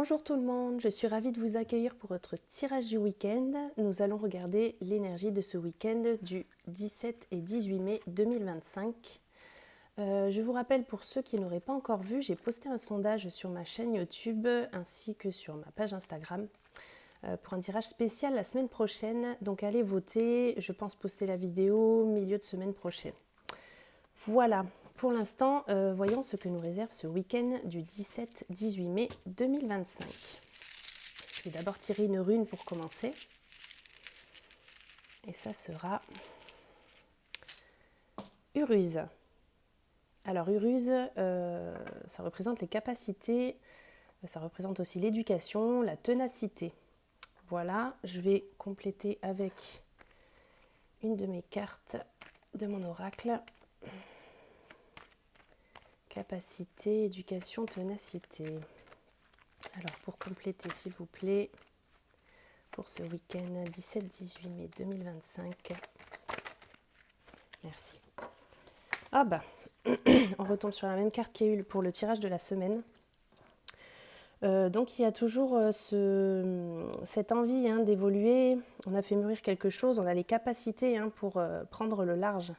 Bonjour tout le monde, je suis ravie de vous accueillir pour votre tirage du week-end. Nous allons regarder l'énergie de ce week-end du 17 et 18 mai 2025. Je vous rappelle pour ceux qui n'auraient pas encore vu, j'ai posté un sondage sur ma chaîne YouTube ainsi que sur ma page Instagram pour un tirage spécial la semaine prochaine. Donc allez voter, je pense poster la vidéo milieu de semaine prochaine. Voilà, pour l'instant, voyons ce que nous réserve ce week-end du 17-18 mai 2025. Je vais d'abord tirer une rune pour commencer. Et ça sera Uruz. Alors Uruz, ça représente les capacités, ça représente aussi l'éducation, la ténacité. Voilà, je vais compléter avec une de mes cartes de mon oracle. Capacité, éducation, ténacité. Alors pour compléter s'il vous plaît, pour ce week-end 17-18 mai 2025. Merci. Ah bah, on retombe sur la même carte qu'il y a eu pour le tirage de la semaine. Donc il y a toujours cette envie d'évoluer. On a fait mûrir quelque chose, on a les capacités pour prendre le large.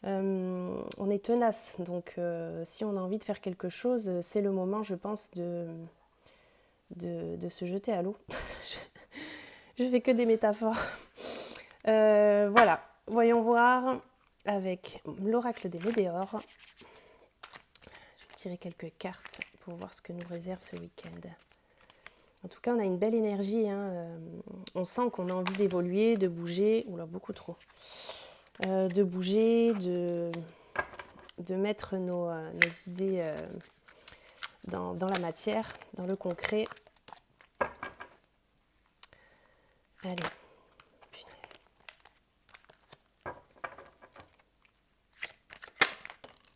On est tenace, donc si on a envie de faire quelque chose, c'est le moment, je pense, de se jeter à l'eau. Je fais que des métaphores. Voilà, voyons voir avec l'oracle des Médéors. Je vais tirer quelques cartes pour voir ce que nous réserve ce week-end. En tout cas, on a une belle énergie. On sent qu'on a envie d'évoluer, de bouger. Oula, beaucoup trop. De bouger, de mettre nos idées dans la matière, dans le concret. Allez.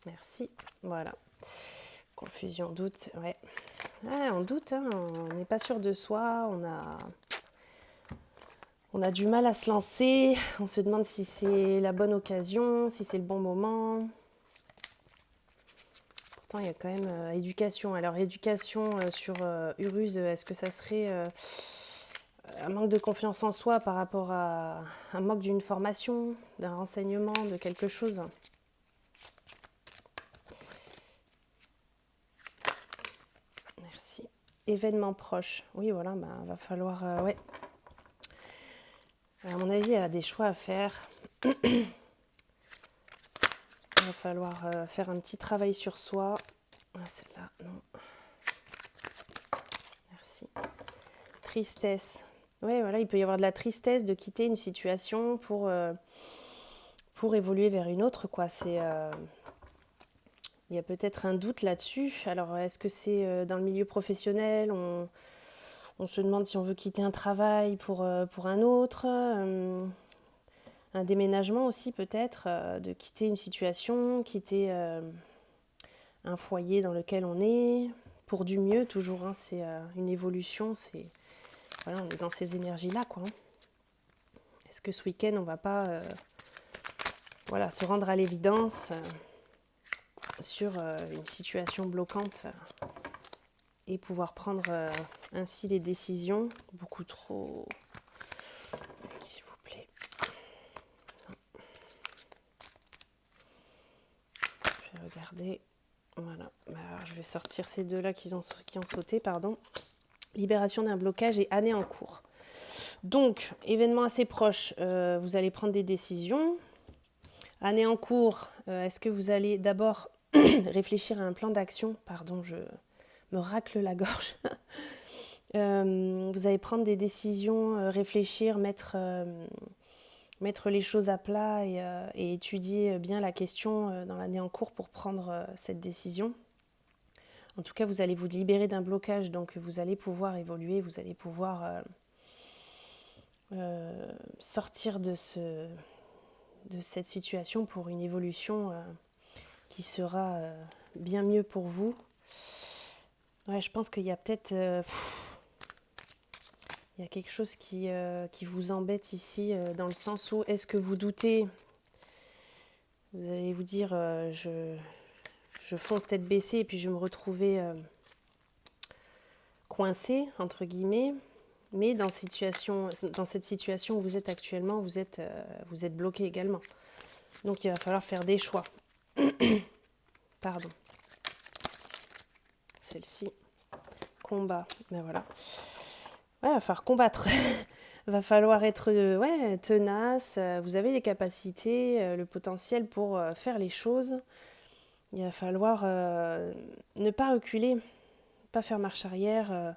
Merci. Voilà. Confusion, doute. Ouais. On doute, on n'est pas sûr de soi. On a du mal à se lancer. On se demande si c'est la bonne occasion, si c'est le bon moment. Pourtant, il y a quand même éducation. Alors, éducation sur Uruz, est-ce que ça serait un manque de confiance en soi par rapport à un manque d'une formation, d'un renseignement, de quelque chose ? Merci. Événement proche. Oui, voilà, va falloir... ouais. À mon avis, il y a des choix à faire. Il va falloir faire un petit travail sur soi. Ah, celle-là, non. Merci. Tristesse. Oui, voilà, il peut y avoir de la tristesse de quitter une situation pour évoluer vers une autre, quoi. Il y a peut-être un doute là-dessus. Alors, est-ce que c'est dans le milieu professionnel ? On se demande si on veut quitter un travail pour un autre. Un déménagement aussi peut-être, de quitter une situation, quitter un foyer dans lequel on est, pour du mieux toujours, c'est une évolution, voilà, on est dans ces énergies-là, quoi. Est-ce que ce week-end, on ne va pas voilà, se rendre à l'évidence sur une situation bloquante et pouvoir prendre ainsi les décisions beaucoup trop... S'il vous plaît. Je vais regarder... Voilà, alors, je vais sortir ces deux-là qui ont sauté, pardon. Libération d'un blocage et année en cours. Donc, événement assez proche, vous allez prendre des décisions. Année en cours, est-ce que vous allez d'abord réfléchir à un plan d'action ? Pardon, je me racle la gorge. Vous allez prendre des décisions, réfléchir, mettre les choses à plat et étudier bien la question dans l'année en cours pour prendre cette décision. En tout cas, vous allez vous libérer d'un blocage, donc vous allez pouvoir évoluer, vous allez pouvoir sortir de cette situation pour une évolution qui sera bien mieux pour vous. Ouais, je pense qu'il y a peut-être... il y a quelque chose qui vous embête ici, dans le sens où est-ce que vous doutez ? Vous allez vous dire, je fonce tête baissée et puis je vais me retrouver coincé, entre guillemets, mais dans cette situation où vous êtes actuellement, vous êtes bloqué également. Donc il va falloir faire des choix. Pardon. Celle-ci. Combat. Ben voilà. Ouais, il va falloir combattre. Va falloir être tenace. Vous avez les capacités, le potentiel pour faire les choses. Il va falloir ne pas reculer, pas faire marche arrière.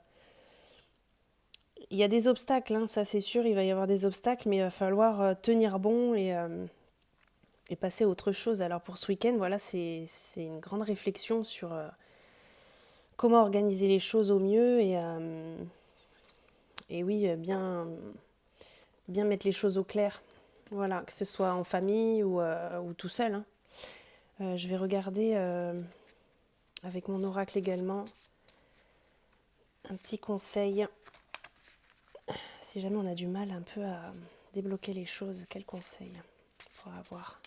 Il y a des obstacles, hein, ça c'est sûr, il va y avoir des obstacles, mais il va falloir tenir bon et passer à autre chose. Alors pour ce week-end, voilà, c'est une grande réflexion sur comment organiser les choses au mieux et oui, bien mettre les choses au clair. Voilà, que ce soit en famille ou tout seul. Hein. Je vais regarder avec mon oracle également un petit conseil. Si jamais on a du mal un peu à débloquer les choses, quel conseil pour avoir?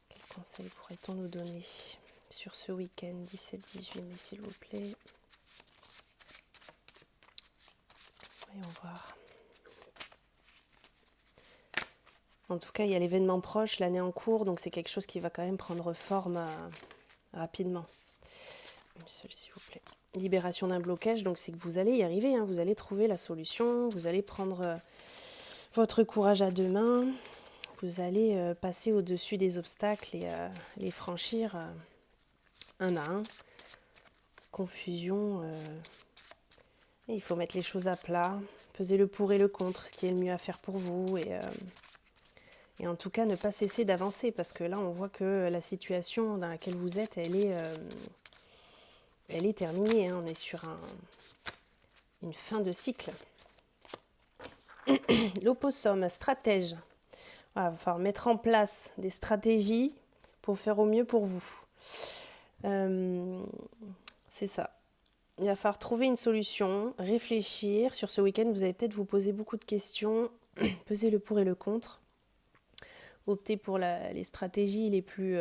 Quel conseil pourrait-on nous donner sur ce week-end 17-18 mai, s'il vous plaît? Voyons voir. En tout cas, il y a l'événement proche, l'année en cours, donc c'est quelque chose qui va quand même prendre forme rapidement. Une seule, s'il vous plaît. Libération d'un blocage, donc c'est que vous allez y arriver, hein, vous allez trouver la solution, vous allez prendre votre courage à deux mains, vous allez passer au-dessus des obstacles et les franchir un à un. Confusion, il faut mettre les choses à plat, peser le pour et le contre, ce qui est le mieux à faire pour vous et en tout cas ne pas cesser d'avancer parce que là on voit que la situation dans laquelle vous êtes, elle est terminée, hein. On est sur une fin de cycle. L'opossum, stratège. Voilà, il va falloir mettre en place des stratégies pour faire au mieux pour vous. C'est ça. Il va falloir trouver une solution, réfléchir. Sur ce week-end, vous allez peut-être vous poser beaucoup de questions, peser le pour et le contre. Optez pour les stratégies les plus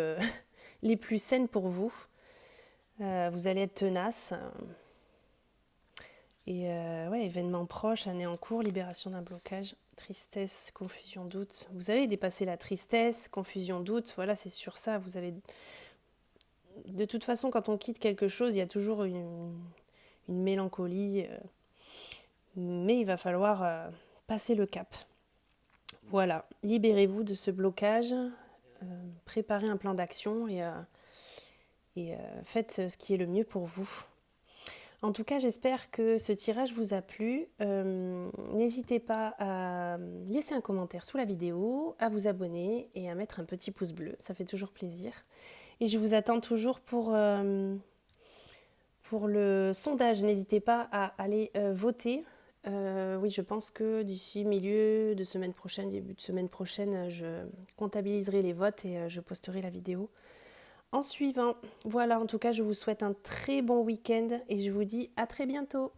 saines pour vous. Vous allez être tenace. Et événement proche, année en cours, libération d'un blocage, tristesse, confusion, doute. Vous allez dépasser la tristesse, confusion, doute. Voilà, c'est sur ça. Vous allez. De toute façon, quand on quitte quelque chose, il y a toujours une mélancolie. Mais il va falloir passer le cap. Voilà, libérez-vous de ce blocage, préparez un plan d'action et faites ce qui est le mieux pour vous. En tout cas, j'espère que ce tirage vous a plu. N'hésitez pas à laisser un commentaire sous la vidéo, à vous abonner et à mettre un petit pouce bleu. Ça fait toujours plaisir. Et je vous attends toujours pour le sondage. N'hésitez pas à aller voter. Oui, je pense que d'ici milieu de semaine prochaine, début de semaine prochaine, je comptabiliserai les votes et je posterai la vidéo en suivant. Voilà, en tout cas, je vous souhaite un très bon week-end et je vous dis à très bientôt.